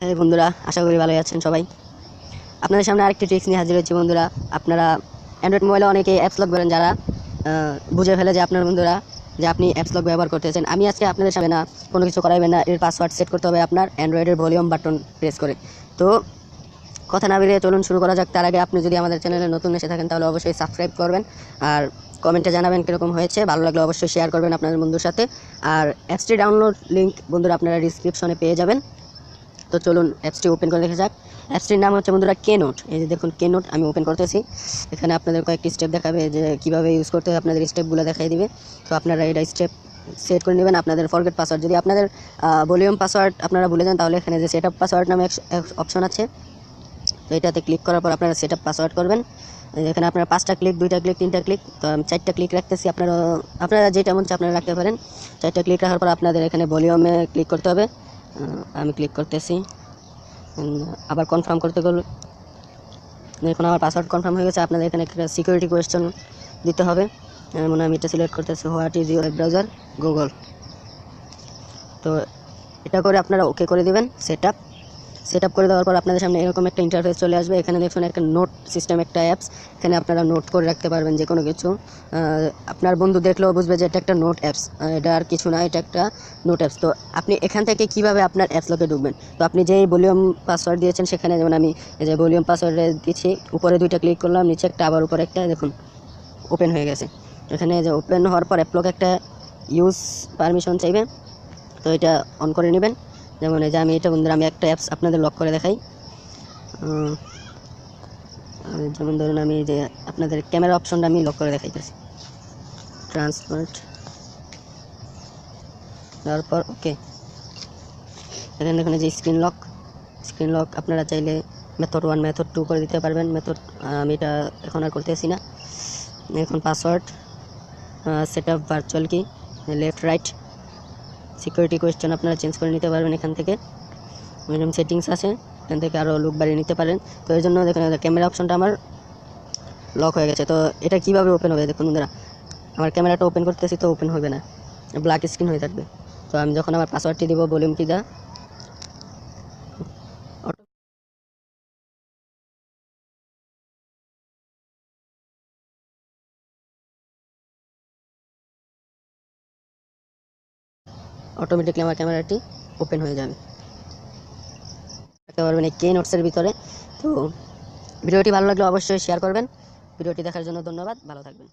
এই বন্ধুরা, আশা করি ভালোই আছেন সবাই। আপনাদের সামনে আরেকটি ট্রিক্স নিয়ে হাজির হয়েছি বন্ধুরা। আপনারা অ্যান্ড্রয়েড মোবাইলে অনেকে অ্যাপস লক করেন, যারা বুঝে ফেলে যে আপনার বন্ধুরা যে আপনি অ্যাপস লক ব্যবহার করতেছেন। আমি আজকে আপনাদের সামনে না কোনো কিছু করাইবেন না, এর পাসওয়ার্ড সেট করতে হবে আপনার অ্যান্ড্রয়েডের ভলিউম বাটন প্রেস করে। তো কথা না বেরিয়ে চলুন শুরু করা যাক। তার আগে আপনি যদি আমাদের চ্যানেলে নতুন এসে থাকেন তাহলে অবশ্যই সাবস্ক্রাইব করবেন, আর কমেন্টে জানাবেন কীরকম হয়েছে। ভালো লাগলে অবশ্যই শেয়ার করবেন আপনাদের বন্ধুর সাথে। আর অ্যাপসটি ডাউনলোড লিঙ্ক বন্ধুরা আপনারা ডিসক্রিপশনে পেয়ে যাবেন। তো চলুন অ্যাপসটি ওপেন করে দেখা যাক। অ্যাপসটির নাম হচ্ছে বন্ধুরা কেনোট। এই যে দেখুন কেনোট আমি ওপেন করতেছি। এখানে আপনাদের কয়েকটি স্টেপ দেখাবে যে কীভাবে ইউজ করতে হয়, আপনাদের স্টেপগুলো দেখাই দিবে। তো আপনারা এটা স্টেপ সেট করে নেবেন। আপনাদের ফরগেট পাসওয়ার্ড, যদি আপনাদের ভলিউম পাসওয়ার্ড আপনারা ভুলে যান তাহলে এখানে যে সেট আপ পাসওয়ার্ড নামে অপশন আছে, তো এটাতে ক্লিক করার পর আপনারা সেট আপ পাসওয়ার্ড করবেন। এখানে আপনারা 5টা ক্লিক, 2টা ক্লিক, 3টা ক্লিক, তো আমি 4টা ক্লিক রাখতেছি। আপনারা যেটা মন চায় আপনারা রাখতে পারেন। 4টা ক্লিক রাখার পর আপনাদের এখানে ভলিউমে ক্লিক করতে হবে। আমি ক্লিক করতেছি, আবার কনফার্ম করতে গেলে দেখুন আমার পাসওয়ার্ড কনফার্ম হয়ে গেছে। আপনাদের এখানে একটা সিকিউরিটি কোয়েশ্চেন দিতে হবে। মনে আমি এটা সিলেক্ট করতেছি, what is your browser, Google. তো এটা করে আপনারা ওকে করে দিবেন। সেট আপ করে দেওয়ার পর আপনাদের সামনে এরকম একটা ইন্টারফেস চলে আসবে। এখানে দেখুন একটা নোট সিস্টেম, একটা অ্যাপস। এখানে আপনারা নোট করে রাখতে পারবেন যে কোনো কিছু। আপনার বন্ধু দেখলেও বুঝবে যে এটা একটা নোট অ্যাপস, এটা আর কিছু না, এটা একটা নোট অ্যাপস। তো আপনি এখান থেকে কিভাবে আপনার অ্যাপস লকে ঢুকবেন, তো আপনি যেই ভলিউম পাসওয়ার্ড দিয়েছেন সেখানে, যেমন আমি এই যে ভলিউম পাসওয়ার্ডে দিচ্ছি, উপরে 2টা ক্লিক করলাম, নিচে একটা, আবার উপরে একটা, দেখুন ওপেন হয়ে গেছে। এখানে যে ওপেন হওয়ার পর অ্যাপ লক একটা ইউজ পারমিশন চাইবে, তো এটা অন করে নেবেন। যেমন এই যে আমি এটা বন্ধুরা আমি একটা অ্যাপস আপনাদের লক করে দেখাই। যেমন ধরুন আমি যে আপনাদের ক্যামেরা অপশনটা আমি লক করে দেখাইতেছি, ট্রান্সপারেন্ট, তারপর ওকে। এখানে দেখুন যে স্ক্রিন লক আপনারা চাইলে মেথড 1 মেথড 2 করে দিতে পারবেন। মেথড আমি এটা এখন আর করতেছি না। এখন পাসওয়ার্ড, সেট আপ ভার্চুয়াল কি, লেফট রাইট, সিকিউরিটি কোয়েশ্চেন আপনারা চেঞ্জ করে নিতে পারবেন এখান থেকে। এরকম সেটিংস আছে, এখান থেকে আরও লুক বাড়িয়ে নিতে পারেন। তো এর জন্য দেখুন ক্যামেরা অপশনটা আমার লক হয়ে গেছে। তো এটা কীভাবে ওপেন হবে দেখুন বন্ধুরা, আমার ক্যামেরাটা ওপেন করতেছি তো ওপেন হবে না, ব্ল্যাক স্ক্রিন হয়ে থাকবে। তো আমি যখন আমার পাসওয়ার্ডটি দিব, ভলিউম কি দা, অটোমেটিকলি আমার ক্যামেরাটি ওপেন হয়ে যাবে। রাখতে পারবেন এই কে নোটসের ভিতরে। তো ভিডিওটি ভালো লাগলে অবশ্যই শেয়ার করবেন। ভিডিওটি দেখার জন্য ধন্যবাদ, ভালো থাকবেন।